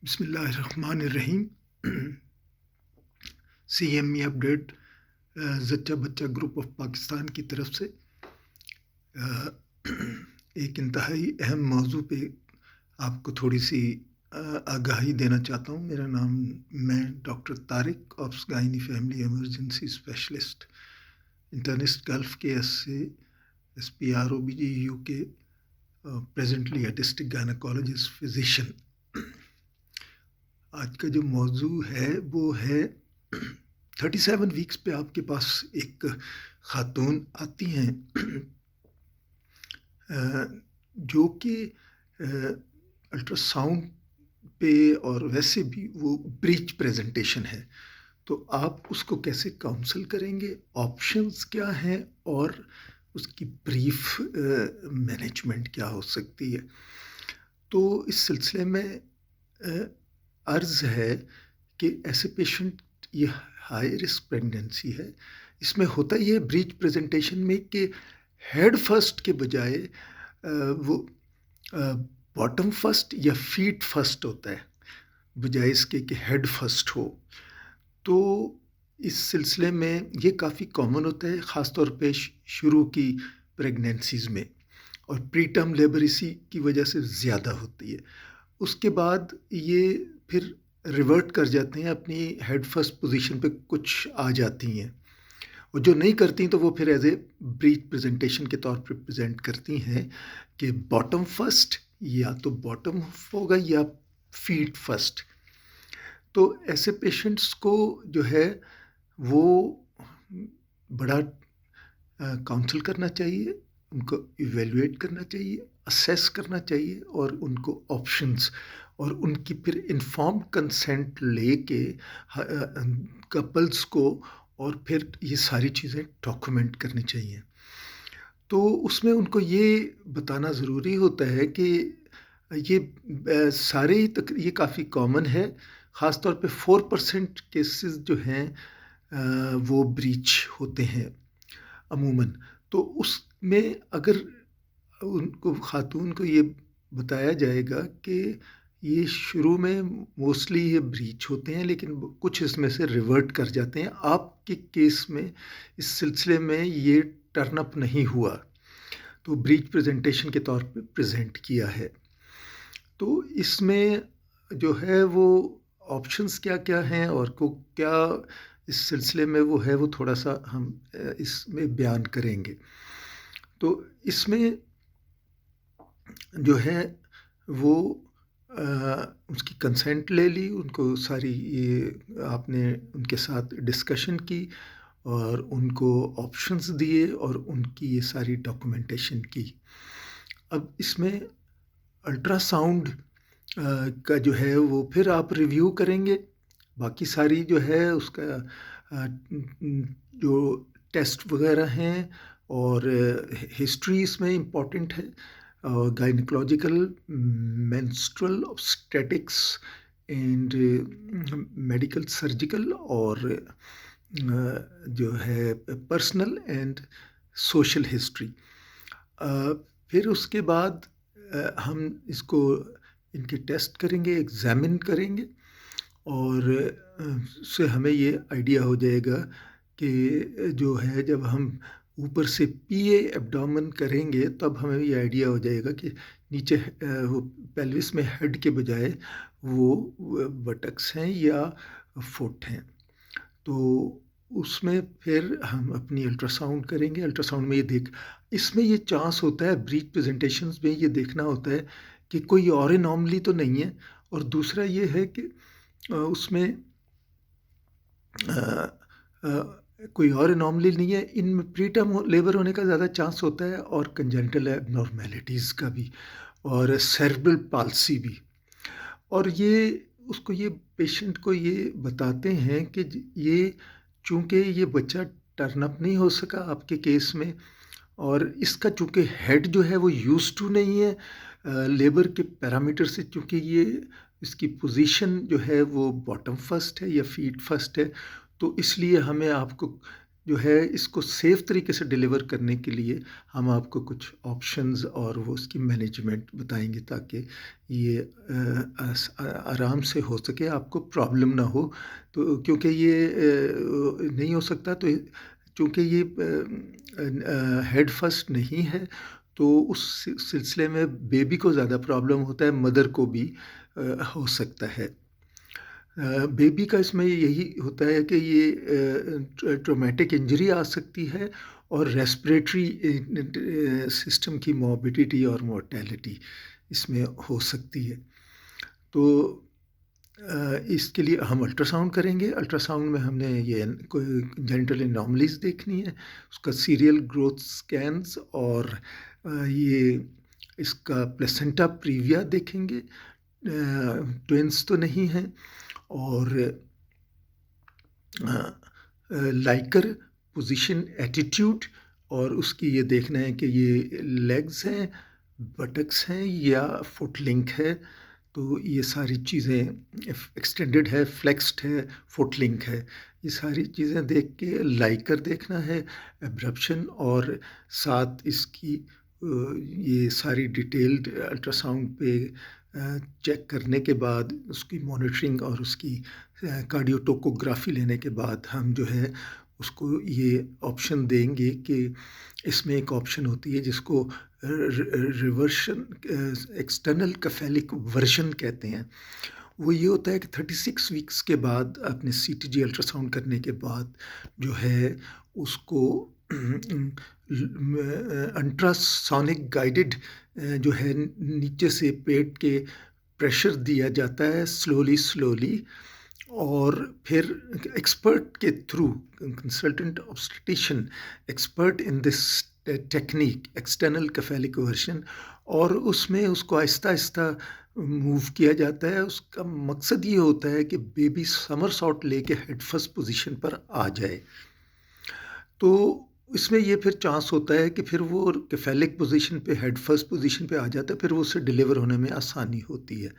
बिस्मिल्लाहिर्रहमानिर्रहीम। CME update ज़च्चा बच्चा group of Pakistan की तरफ से एक इंतहाई अहम मौजू पे आपको थोड़ी सी आगाही देना चाहता हूँ। मैं doctor Tariq of gynae family emergency specialist internist Gulf KS से SPROBG UK, presently a district gynaecologist physician. आज का जो मौजू है वो है 37 वीक्स पे आपके पास एक खातून आती हैं जो कि अल्ट्रासाउंड पे और वैसे भी वो ब्रीच प्रेजेंटेशन है। तो आप उसको कैसे काउंसल करेंगे, ऑप्शंस क्या हैं और उसकी ब्रीफ मैनेजमेंट क्या हो सकती है। तो इस सिलसिले में अर्ज़ है कि ऐसे पेशेंट, ये हाई रिस्क प्रेगनेंसी है, इसमें होता ही है ब्रीच प्रेजेंटेशन में कि हेड फर्स्ट के बजाय वो बॉटम फर्स्ट या फीट फर्स्ट होता है, बजाय इसके कि हेड फर्स्ट हो। तो इस सिलसिले में ये काफ़ी कॉमन होता है, ख़ास तौर पे शुरू की प्रेगनेंसीज़ में, और प्री टर्म लेबर इसी की वजह से ज़्यादा होती है। उसके बाद ये फिर रिवर्ट कर जाते हैं, अपनी हेड फर्स्ट पोजीशन पे कुछ आ जाती हैं, और जो नहीं करती तो वो फिर एज ए ब्रीच प्रेजेंटेशन के तौर पर प्रेजेंट करती हैं कि बॉटम फर्स्ट, या तो बॉटम होगा या फीट फर्स्ट। तो ऐसे पेशेंट्स को जो है वो बड़ा काउंसल करना चाहिए, उनको इवेल्युएट करना चाहिए, असेस करना चाहिए, और उनको ऑप्शंस और उनकी फिर इन्फॉर्म्ड कंसेंट लेके कपल्स को, और फिर ये सारी चीज़ें डॉक्यूमेंट करनी चाहिए। तो उसमें उनको ये बताना ज़रूरी होता है कि ये सारे ये काफ़ी कॉमन है, ख़ास तौर पे 4% केसेस जो हैं वो ब्रीच होते हैं अमूमन। तो उसमें अगर उनको खातून को ये बताया जाएगा कि ये शुरू में मोस्टली ये ब्रीच होते हैं, लेकिन कुछ इसमें से रिवर्ट कर जाते हैं। आपके केस में इस सिलसिले में ये टर्न अप नहीं हुआ, तो ब्रीच प्रेजेंटेशन के तौर पे प्रेजेंट किया है। तो इसमें जो है वो ऑप्शंस क्या क्या हैं और को क्या इस सिलसिले में वो है, वो थोड़ा सा हम इसमें बयान करेंगे। तो इसमें जो है वो उसकी कंसेंट ले ली, उनको सारी ये आपने उनके साथ डिस्कशन की और उनको ऑप्शंस दिए और उनकी ये सारी डॉक्यूमेंटेशन की। अब इसमें अल्ट्रासाउंड का जो है वो फिर आप रिव्यू करेंगे, बाकी सारी जो है उसका जो टेस्ट वगैरह हैं और हिस्ट्री इसमें इम्पॉर्टेंट है, gynaecological, menstrual obstetrics and medical surgical, और जो है पर्सनल एंड सोशल हिस्ट्री। फिर उसके बाद हम इसको इनके टेस्ट करेंगे, एग्ज़ामिन करेंगे, और उससे हमें ये आइडिया हो जाएगा कि जो है जब हम ऊपर से पीए एब्डोमेन करेंगे तब हमें ये आइडिया हो जाएगा कि नीचे वो पेल्विस में हेड के बजाय वो बटक्स हैं या फुट हैं। तो उसमें फिर हम अपनी अल्ट्रासाउंड करेंगे। अल्ट्रासाउंड में इसमें ये चांस होता है, ब्रीच प्रेजेंटेशंस में ये देखना होता है कि कोई और एनॉमली तो नहीं है, और दूसरा ये है कि उसमें कोई और एनॉमली नहीं है। इनमें प्रीटर्म लेबर होने का ज़्यादा चांस होता है, और कंजेनिटल एबनॉर्मेलिटीज़ का भी, और सेरेब्रल पाल्सी भी। और ये पेशेंट को ये बताते हैं कि ये चूँकि ये बच्चा टर्न अप नहीं हो सका आपके केस में, और इसका चूँकि हेड जो है वो यूज्ड टू नहीं है लेबर के पैरामीटर से, चूँकि ये इसकी पोजीशन जो है वो बॉटम फर्स्ट है या फीट फर्स्ट है, तो इसलिए हमें आपको जो है इसको सेफ तरीके से डिलीवर करने के लिए हम आपको कुछ ऑप्शंस और वो उसकी मैनेजमेंट बताएंगे, ताकि ये आराम से हो सके, आपको प्रॉब्लम ना हो। तो क्योंकि ये नहीं हो सकता, तो चूँकि ये हेड फर्स्ट नहीं है, तो उस सिलसिले में बेबी को ज़्यादा प्रॉब्लम होता है, मदर को भी हो सकता है। बेबी का इसमें यही होता है कि ये ट्रॉमेटिक इंजरी आ सकती है, और रेस्पिरेटरी सिस्टम की मॉर्बिडिटी और मोर्टेलिटी इसमें हो सकती है। तो इसके लिए हम अल्ट्रासाउंड करेंगे। अल्ट्रासाउंड में हमने ये कोई जेनिटल एनॉमलीज देखनी है, उसका सीरियल ग्रोथ स्कैन्स, और ये इसका प्लेसेंटा प्रीविया देखेंगे, ट्विंस तो नहीं हैं, और लाइकर पोजीशन एटीट्यूड, और उसकी ये देखना है कि ये लेग्स हैं, बटक्स हैं या फुट लिंक है। तो ये सारी चीज़ें एक्सटेंडेड है, फ्लेक्स्ड है, फुट लिंक है, ये सारी चीज़ें देख के लाइकर देखना है, एब्रप्शन, और साथ इसकी ये सारी डिटेल्ड अल्ट्रासाउंड पे चेक करने के बाद उसकी मॉनिटरिंग और उसकी कार्डियोटोकोग्राफी लेने के बाद हम जो है उसको ये ऑप्शन देंगे कि इसमें एक ऑप्शन होती है जिसको रिवर्शन एक्सटर्नल कैफेलिक वर्जन कहते हैं। वो ये होता है कि 36 वीक्स के बाद अपने सीटीजी अल्ट्रासाउंड करने के बाद जो है उसको अल्ट्रासोनिक गाइडेड जो है नीचे से पेट के प्रेशर दिया जाता है स्लोली, और फिर एक्सपर्ट के through, consultant obstetrician expert in this technique external cephalic version, और उसमें उसको आहिस्ता आहिस्ता मूव किया जाता है। उसका मकसद ये होता है कि बेबी समरसॉट लेके हेड फर्स्ट पोजीशन पर आ जाए। तो इसमें ये फिर चांस होता है कि फिर वो कैफेलिक पोजीशन पे, हेड फर्स्ट पोजीशन पे आ जाता है, फिर वो उससे डिलीवर होने में आसानी होती है।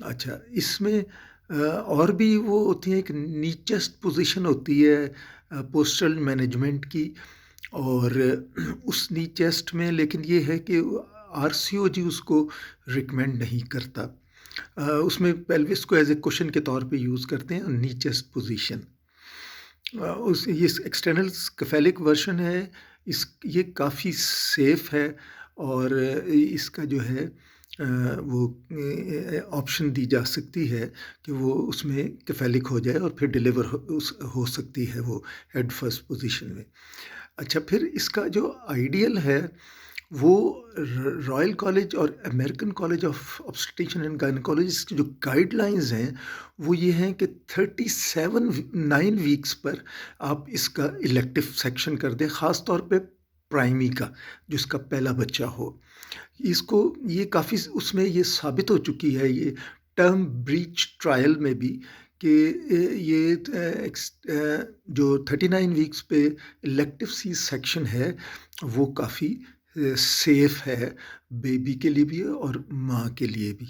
अच्छा, इसमें और भी वो होती है, एक नीचेस्ट पोजीशन होती है पोस्टल मैनेजमेंट की, और उस नीचेस्ट में लेकिन ये है कि आरसीओजी उसको रिकमेंड नहीं करता। उसमें पेल्विस को एज ए क्वेश्चन के तौर पे यूज़ करते हैं, नीचेस्ट पोजीशन। उस ये एक्सटर्नल कैफेलिक वर्जन है, इस ये काफ़ी सेफ है, और इसका जो है वो ऑप्शन दी जा सकती है कि वो उसमें कैफेलिक हो जाए और फिर डिलीवर हो सकती है वो हेड फर्स्ट पोजीशन में। अच्छा, फिर इसका जो आइडियल है वो रॉयल कॉलेज और American college of obstetrician and gynaecologist की जो गाइडलाइंस हैं वो ये हैं कि 9 वीक्स पर आप इसका इलेक्टिव सेक्शन कर दें, ख़ास तौर पे प्राइमी का, जिसका पहला बच्चा हो। इसको ये काफ़ी उसमें ये साबित हो चुकी है, ये टर्म ब्रीच ट्रायल में भी, कि ये जो 39 वीक्स पे इलेक्टिव सी सेक्शन है वो काफ़ी सेफ है, बेबी के लिए भी और माँ के लिए भी।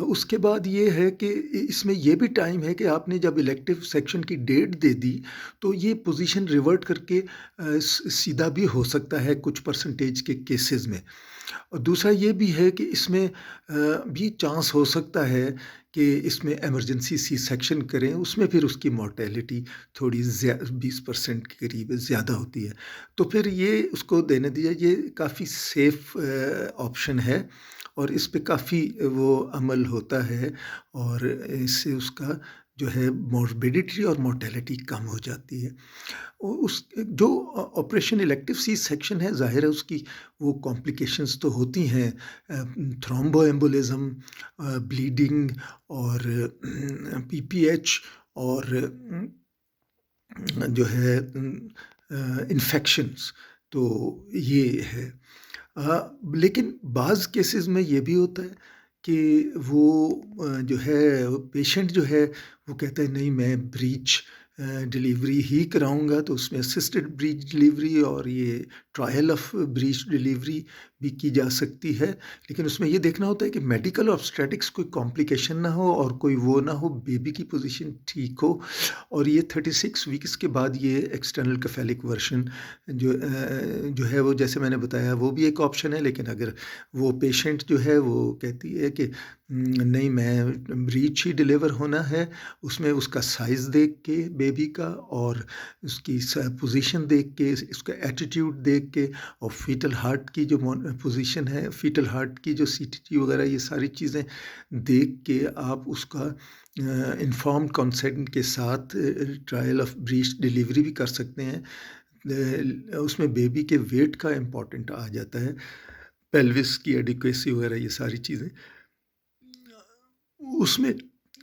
उसके बाद ये है कि इसमें ये भी टाइम है कि आपने जब इलेक्टिव सेक्शन की डेट दे दी तो ये पोजीशन रिवर्ट करके सीधा भी हो सकता है कुछ परसेंटेज के केसेस में। और दूसरा ये भी है कि इसमें भी चांस हो सकता है कि इसमें इमरजेंसी सी सेक्शन करें, उसमें फिर उसकी मोर्टेलिटी थोड़ी 20% के करीब ज़्यादा होती है। तो फिर ये उसको देने दिया, ये काफ़ी सेफ ऑप्शन है, और इस पे काफ़ी वो अमल होता है, और इससे उसका जो है मॉर्बिडिटी और मोर्टेलिटी कम हो जाती है। उस जो ऑपरेशन इलेक्टिव सी सेक्शन है, ज़ाहिर है उसकी वो कॉम्प्लिकेशंस तो होती हैं, थ्रोम्बो एम्बोलिज्म, ब्लीडिंग, और पीपीएच, और जो है इन्फेक्शंस, तो ये है। लेकिन बाज़ केसेस में ये भी होता है कि वो जो है पेशेंट जो है वो कहता है नहीं, मैं ब्रीच डिलीवरी ही कराऊंगा, तो उसमें असिस्टेड ब्रीच डिलीवरी और ये ट्रायल ऑफ ब्रीच डिलीवरी भी की जा सकती है, लेकिन उसमें ये देखना होता है कि मेडिकल ऑब्स्टेटिक्स कोई कॉम्प्लिकेशन ना हो और कोई वो ना हो, बेबी की पोजीशन ठीक हो। और ये 36 वीक्स के बाद ये एक्सटर्नल कैफेलिक वर्शन जो है वो जैसे मैंने बताया वो भी एक ऑप्शन है। लेकिन अगर वो पेशेंट जो है वो कहती है कि नहीं, मैं ब्रीच ही डिलीवर होना है, उसमें उसका साइज़ देख के बेबी का और उसकी पोजीशन देख के, उसका एटीट्यूड देख के और फीटल हार्ट की जो पोजीशन है, फीटल हार्ट की जो सीटीजी वगैरह, ये सारी चीज़ें देख के आप उसका इन्फॉर्म्ड कंसेंट के साथ ट्रायल ऑफ ब्रीच डिलीवरी भी कर सकते हैं। उसमें बेबी के वेट का इम्पोर्टेंट आ जाता है, पेल्विस की एडिक्वेसी वगैरह ये सारी चीज़ें उसमें।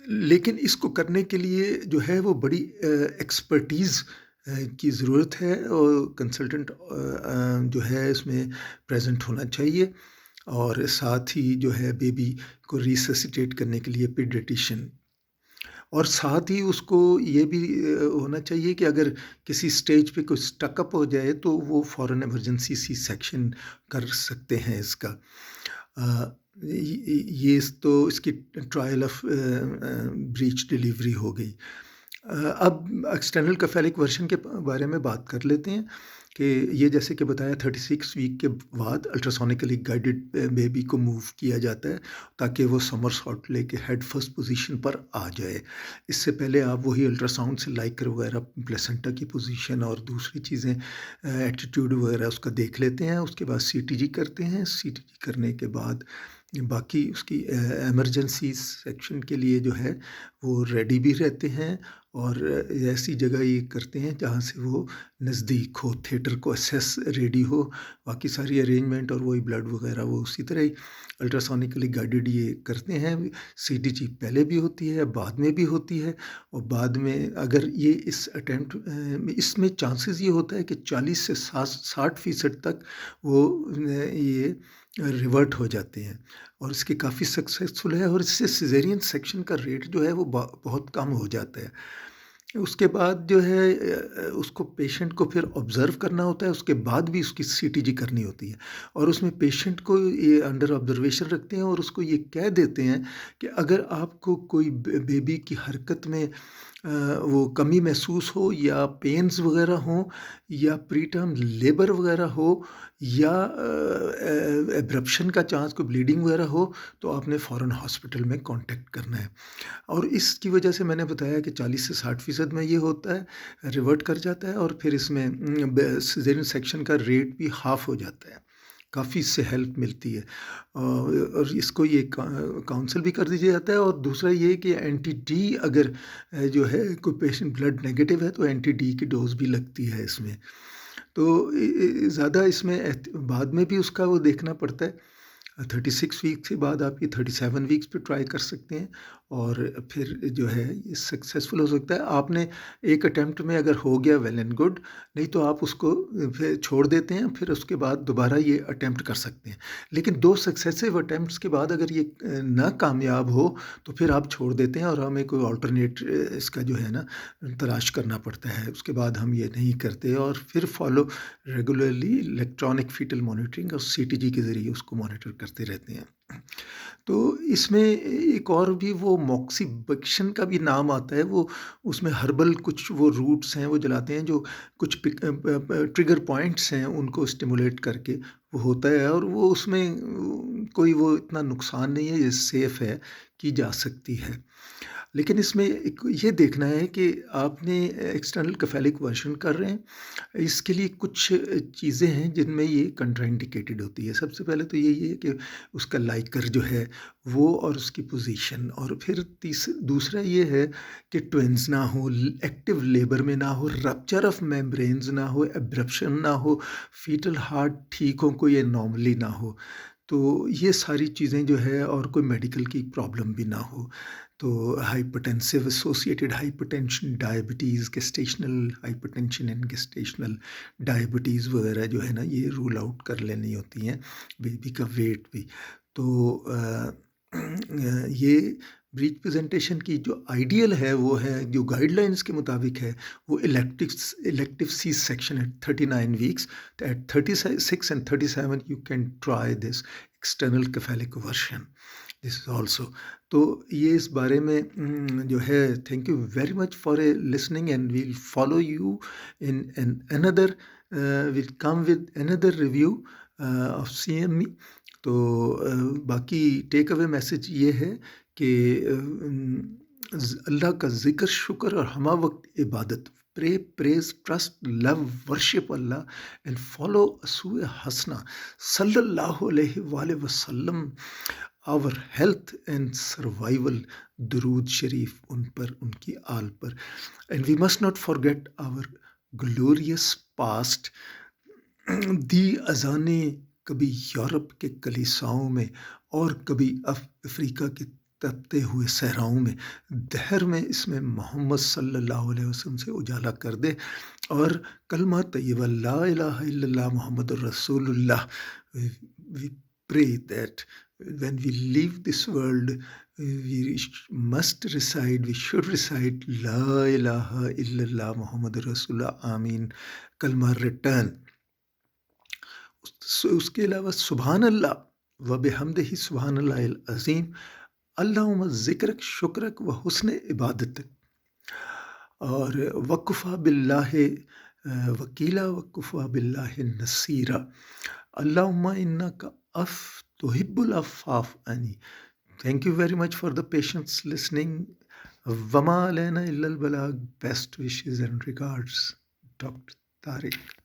लेकिन इसको करने के लिए जो है वो बड़ी एक्सपर्टीज़ की ज़रूरत है और कंसल्टेंट जो है इसमें प्रेजेंट होना चाहिए। और साथ ही जो है बेबी को रिससिटेट करने के लिए पीडियाट्रिशियन, और साथ ही उसको ये भी होना चाहिए कि अगर किसी स्टेज पे कुछ स्टक-अप हो जाए तो वो फ़ॉरेन इमरजेंसी सी सेक्शन कर सकते हैं इसका। ये तो इसकी ट्रायल ऑफ ब्रीच डिलीवरी हो गई। अब एक्सटर्नल कैफेलिक वर्शन के बारे में बात कर लेते हैं कि ये जैसे कि बताया 36 वीक के बाद अल्ट्रासोनिकली गाइडेड बेबी को मूव किया जाता है ताकि वो समरसॉल्ट लेके हेड फर्स्ट पोजीशन पर आ जाए। इससे पहले आप वही अल्ट्रासाउंड से लाइकर वगैरह प्लेसेंटा की पोजीशन और दूसरी चीज़ें एटीट्यूड वगैरह उसका देख लेते हैं। उसके बाद सीटीजी करते हैं। सीटीजी करने के बाद बाकी उसकी इमरजेंसी सेक्शन के लिए जो है वो रेडी भी रहते हैं और ऐसी जगह ये करते हैं जहाँ से वो नज़दीक हो, थिएटर को एक्सेस रेडी हो। बाकी सारी अरेंजमेंट और वही ब्लड वगैरह वो उसी तरह ही अल्ट्रासोनिकली गाइडेड ये करते हैं। सीटीजी पहले भी होती है, बाद में भी होती है। और बाद में अगर ये इस अटेम्प्ट इसमें चांसेस ये होता है कि 40 से 60% तक वो ये रिवर्ट हो जाते हैं और इसके काफ़ी सक्सेसफुल है और इससे सिज़ेरियन सेक्शन का रेट जो है वो बहुत कम हो जाता है। उसके बाद जो है उसको पेशेंट को फिर ऑब्ज़र्व करना होता है, उसके बाद भी उसकी सीटीजी करनी होती है और उसमें पेशेंट को ये अंडर ऑब्ज़र्वेशन रखते हैं और उसको ये कह देते हैं कि अगर आपको कोई बेबी की हरकत में वो कमी महसूस हो या पेन्स वग़ैरह हों या प्री टर्म लेबर वग़ैरह हो या एब्रप्शन का चांस, कोई ब्लीडिंग वग़ैरह हो, तो आपने फ़ौरन हॉस्पिटल में कॉन्टैक्ट करना है। और इसकी वजह से मैंने बताया कि 40 से 60% में ये होता है, रिवर्ट कर जाता है और फिर इसमें सिज़ेरियन सेक्शन का रेट भी हाफ़ हो जाता है। काफ़ी इससे हेल्प मिलती है। और इसको ये काउंसल भी कर दिया जाता है और दूसरा ये कि एंटी डी अगर जो है कोई पेशेंट ब्लड नेगेटिव है तो एंटी डी की डोज़ भी लगती है इसमें। तो ज़्यादा इसमें बाद में भी उसका वो देखना पड़ता है। 36 वीक के बाद आप ये 37 वीक्स पे ट्राई कर सकते हैं और फिर जो है ये सक्सेसफुल हो सकता है। आपने एक अटेम्प्ट में अगर हो गया वेल एंड गुड, नहीं तो आप उसको फिर छोड़ देते हैं, फिर उसके बाद दोबारा ये अटेम्प्ट कर सकते हैं। लेकिन 2 सक्सेसिव अटेम्प्ट्स के बाद अगर ये नाकामयाब हो तो फिर आप छोड़ देते हैं और हमें कोई अल्टरनेट इसका जो है ना तलाश करना पड़ता है। उसके बाद हम ये नहीं करते और फिर follow regularly electronic fetal monitoring और सीटीजी के ज़रिए उसको मॉनिटर करते रहते हैं। तो इसमें एक और भी वो मॉक्सिबक्शन का भी नाम आता है, वो उसमें हर्बल कुछ वो रूट्स हैं वो जलाते हैं जो कुछ ट्रिगर पॉइंट्स हैं उनको स्टिमुलेट करके वो होता है और वो उसमें कोई वो इतना नुकसान नहीं है, ये सेफ़ है, की जा सकती है। लेकिन इसमें एक ये देखना है कि आपने एक्सटर्नल कैफेलिक वर्शन कर रहे हैं, इसके लिए कुछ चीज़ें हैं जिनमें ये कंट्राइंडिकेटेड होती है। सबसे पहले तो यही है कि उसका लाइकर जो है वो और उसकी पोजीशन, और फिर दूसरा ये है कि ट्विन्स ना हो, एक्टिव लेबर में ना हो, रप्चर ऑफ मेम्ब्रेन्स ना हो, एब्रप्शन ना हो, फीटल हार्ट ठीक हो, कोई एनॉमली ना हो। तो ये सारी चीज़ें जो है और कोई मेडिकल की प्रॉब्लम भी ना हो। तो hypertensive associated hypertension, diabetes, gestational hypertension and gestational diabetes वगैरह जो है ना ये रूल आउट कर लेनी होती हैं, बेबी का वेट भी। तो ये ब्रीच प्रेजेंटेशन की जो आइडियल है वो है, जो गाइडलाइंस के मुताबिक है, वो elective C section at 39 weeks, at 36 and 37 you can try this external cephalic version, this is also. तो ये इस बारे में जो है, thank you very much for a listening and we'll follow you in an another, will come with another review of CME। तो बाकी take away message ये है कि अल्लाह का ज़िक्र, शुक्र और हमा वक्त इबादत, pray, praise, trust, love, worship Allah and follow असूए हसना सल्लल्लाहु अलैहि वसल्लम, आवर हेल्थ एंड सर्वाइवल, दुरूद शरीफ उन पर, उनकी आल पर। And we must not forget our glorious past. दी अज़ानें कभी यूरोप के कलीसाओं में और कभी अफ्रीका के तपते हुए सहराओं में, दहर में इसमें मोहम्मद सल्लल्लाहु अलैहि वसल्लम से उजाला कर दे, और कलमा तय्यबा ला इलाहा इल्लल्लाह मुहम्मदुर रसूलुल्लाह। We pray that when we leave this world, we we should recite La ilaha illallah Muhammadur Rasulullah, Ameen, कलमा रिटर्न। उसके अलावा सुबहान अल्लाह व बिहम्दिही सुबहान अल्लाहिल अज़ीम, अल्लाहुम्मा ज़िक्रक शुक्रक व हुस्न इबादतक, और वक़फ़ा बिल्लाहि वकीला वक़फ़ा बिल्लाहि नसीरा, अल्लाहुम्मा इन्नका तुहिब्बुल अफ़्फ़ाफ़ अनी। Thank you very much for the patience listening. Wama alayna illal balag. Best wishes and regards, Dr. Tariq.